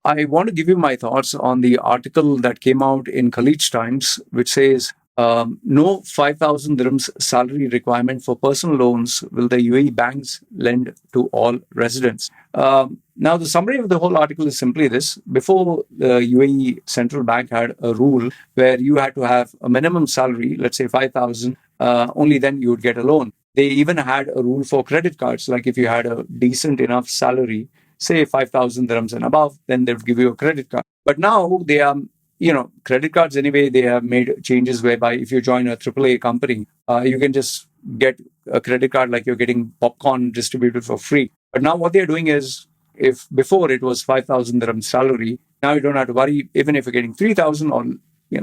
I want to give you my thoughts on the article that came out in Khaleej Times, which says no 5,000 dirhams salary requirement for personal loans will the UAE banks lend to all residents. Now, the summary of the whole article is simply this. Before the UAE central bank had a rule where you had to have a minimum salary, let's say 5,000, only then you would get a loan. They even had a rule for credit cards, like if you had a decent enough salary, say 5,000 dirhams and above, then they would give you a credit card. But now they are, credit cards anyway, they have made changes whereby if you join a AAA company, you can just get a credit card like you're getting popcorn distributed for free. But now what they're doing is, if before it was 5,000 dirham salary, now you don't have to worry, even if you're getting 3,000 or,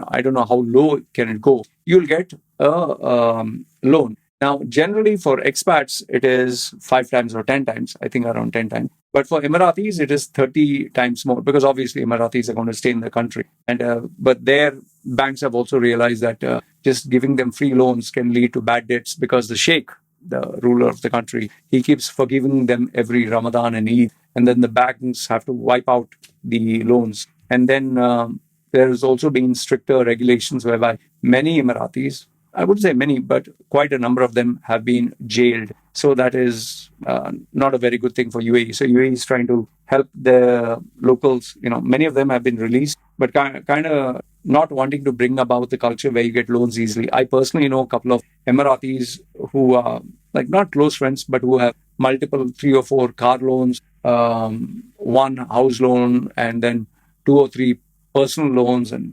I don't know how low can it go, you'll get a loan. Now, generally for expats, it is 5 times or 10 times, I think around 10 times. But for Emiratis, it is 30 times more because obviously Emiratis are going to stay in the country. But their banks have also realized that just giving them free loans can lead to bad debts because the sheikh, the ruler of the country, he keeps forgiving them every Ramadan and Eid. And then the banks have to wipe out the loans. And then there has also been stricter regulations whereby many Emiratis, I would say many, but quite a number of them have been jailed. So that is not a very good thing for UAE. So UAE is trying to help the locals. Many of them have been released, but kind of not wanting to bring about the culture where you get loans easily. I personally know a couple of Emiratis who are like not close friends, but who have multiple 3 or 4 car loans, one house loan, and then 2 or 3 personal loans and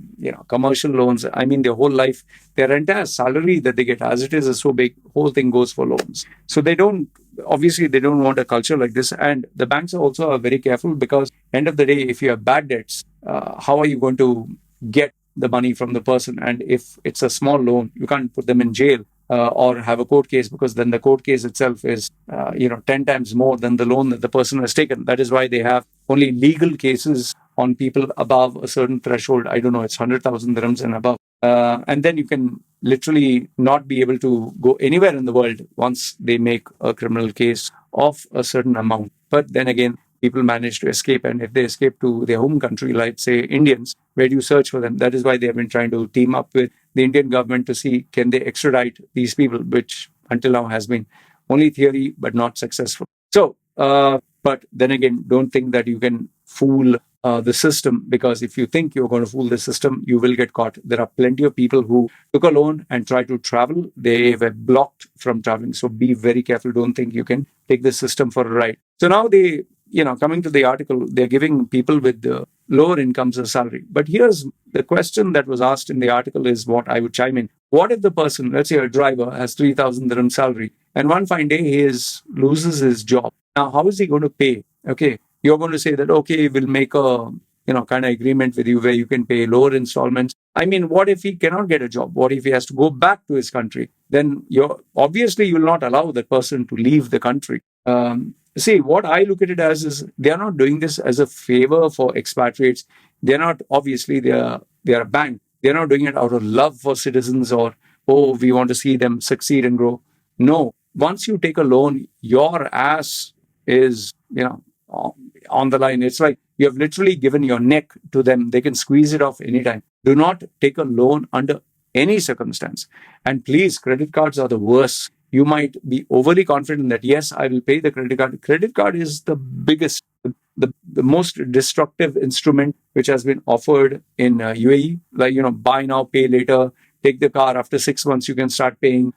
commercial loans. I mean, their whole life, their entire salary that they get as it is so big, whole thing goes for loans. So they don't want a culture like this. And the banks are also very careful because end of the day, if you have bad debts, how are you going to get the money from the person? And if it's a small loan, you can't put them in jail or have a court case, because then the court case itself is 10 times more than the loan that the person has taken. That is why they have only legal cases on people above a certain threshold. I don't know, it's 100,000 dirhams and above. And then you can literally not be able to go anywhere in the world once they make a criminal case of a certain amount. But then again, people manage to escape. And if they escape to their home country, like say Indians, where do you search for them? That is why they have been trying to team up with the Indian government to see can they extradite these people, which until now has been only theory, but not successful. So, but then again, don't think that you can fool the system, because if you think you're going to fool the system, you will get caught. There are plenty of people who took a loan and tried to travel. They were blocked from traveling. So be very careful. Don't think you can take the system for a ride. So now they, coming to the article, they're giving people with lower incomes a salary. But here's the question that was asked in the article is what I would chime in. What if the person, let's say a driver, has 3,000 dirham salary and one fine day he loses his job? Now, how is he going to pay? Okay. You're going to say that, okay, we'll make a, kind of agreement with you where you can pay lower installments. I mean, what if he cannot get a job? What if he has to go back to his country? Then you will not allow that person to leave the country. See, what I look at it as is they are not doing this as a favor for expatriates. They're not, obviously, they are a bank. They're not doing it out of love for citizens or, oh, we want to see them succeed and grow. No, once you take a loan, your ass is, on the line. It's like you have literally given your neck to them. They can squeeze it off anytime. Do not take a loan under any circumstance. And please, credit cards are the worst. You might be overly confident that, yes, I will pay the credit card. Credit card is the biggest, the most destructive instrument which has been offered in UAE. Like, buy now, pay later. Take the car. After 6 months, you can start paying.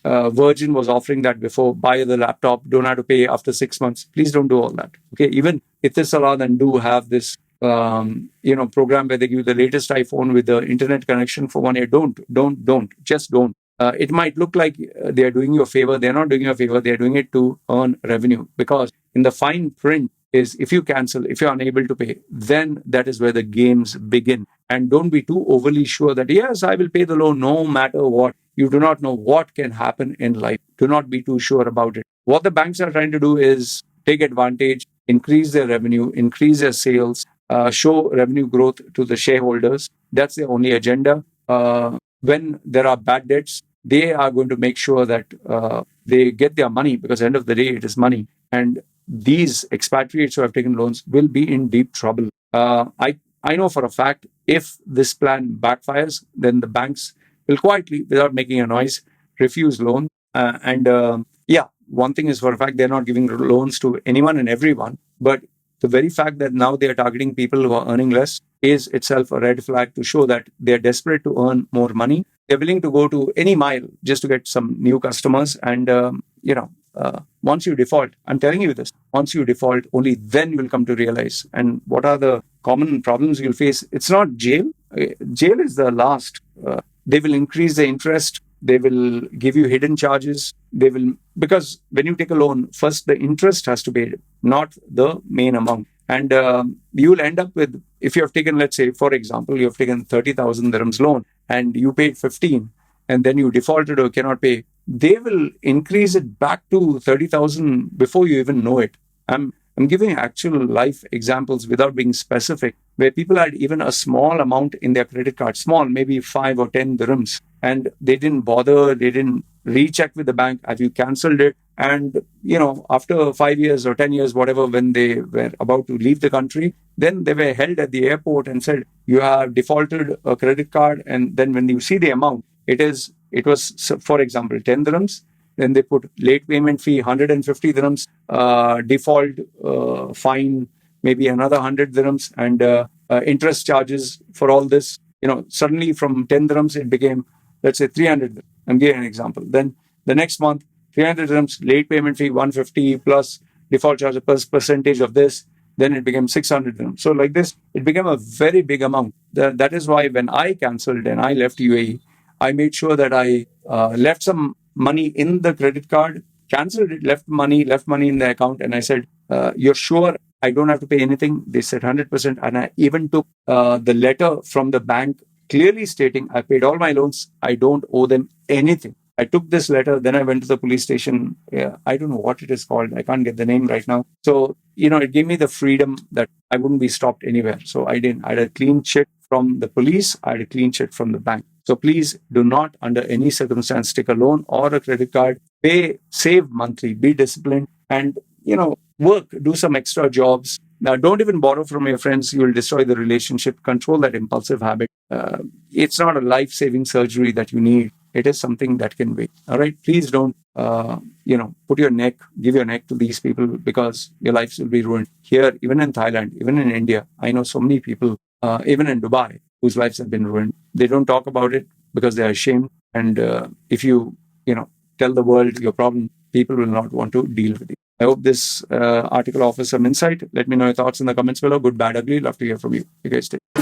Virgin was offering that before. Buy the laptop, don't have to pay after 6 months. Please don't do all that. Okay, even Etisalat and do have this, program where they give you the latest iPhone with the internet connection for 1 year. Just don't. It might look like they are doing you a favor. They're not doing you a favor. They're doing it to earn revenue, because in the fine print is if you cancel, if you're unable to pay, then that is where the games begin. And don't be too overly sure that, yes, I will pay the loan no matter what. You do not know what can happen in life. Do not be too sure about it. What the banks are trying to do is take advantage, increase their revenue, increase their sales, show revenue growth to the shareholders. That's their only agenda. When there are bad debts, they are going to make sure that they get their money, because at the end of the day, it is money. And these expatriates who have taken loans will be in deep trouble. I know for a fact if this plan backfires, then the banks will quietly, without making a noise, refuse loan. And one thing is for a fact they're not giving loans to anyone and everyone. But the very fact that now they are targeting people who are earning less is itself a red flag to show that they're desperate to earn more money. They're willing to go to any mile just to get some new customers. And once you default, I'm telling you this, once you default, only then you will come to realize. And what are the common problems you'll face? It's not jail. Jail is the last. They will increase the interest. They will give you hidden charges. They will, because when you take a loan, first the interest has to be paid, not the main amount. And you will end up with, if you have taken, let's say, for example, you have taken 30,000 dirhams loan and you paid 15, and then you defaulted or cannot pay, they will increase it back to 30,000 before you even know it. I'm giving actual life examples without being specific, where people had even a small amount in their credit card, small, maybe 5 or 10 dirhams, and they didn't bother, they didn't recheck with the bank, have you cancelled it? And, after 5 years or 10 years, whatever, when they were about to leave the country, then they were held at the airport and said, you have defaulted a credit card. And then when you see the amount, it was, for example, 10 dirhams. Then they put late payment fee, 150 dirhams, default fine, maybe another 100 dirhams, and interest charges for all this. Suddenly from 10 dirhams, it became, let's say, 300 dirhams. I'm giving an example. Then the next month, 300 dirhams, late payment fee, 150 plus default charge plus percentage of this. Then it became 600 dirhams. So like this, it became a very big amount. That is why when I cancelled and I left UAE, I made sure that I left some money in the credit card, cancelled it, left money in the account. And I said, you're sure I don't have to pay anything? They said 100%. And I even took the letter from the bank clearly stating I paid all my loans. I don't owe them anything. I took this letter, then I went to the police station. I don't know what it is called. I can't get the name right now. So, it gave me the freedom that I wouldn't be stopped anywhere. So I didn't. I had a clean check from the police. I had a clean check from the bank. So please do not, under any circumstance, take a loan or a credit card. Pay, save monthly, be disciplined, and, work, do some extra jobs. Now, don't even borrow from your friends. You will destroy the relationship. Control that impulsive habit. It's not a life-saving surgery that you need. It is something that can wait. All right. Please don't, give your neck to these people, because your lives will be ruined. Here, even in Thailand, even in India, I know so many people, even in Dubai, whose lives have been ruined. They don't talk about it because they are ashamed. And if you, tell the world your problem, people will not want to deal with it. I hope this article offers some insight. Let me know your thoughts in the comments below. Good, bad, ugly. Love to hear from you. You guys take care.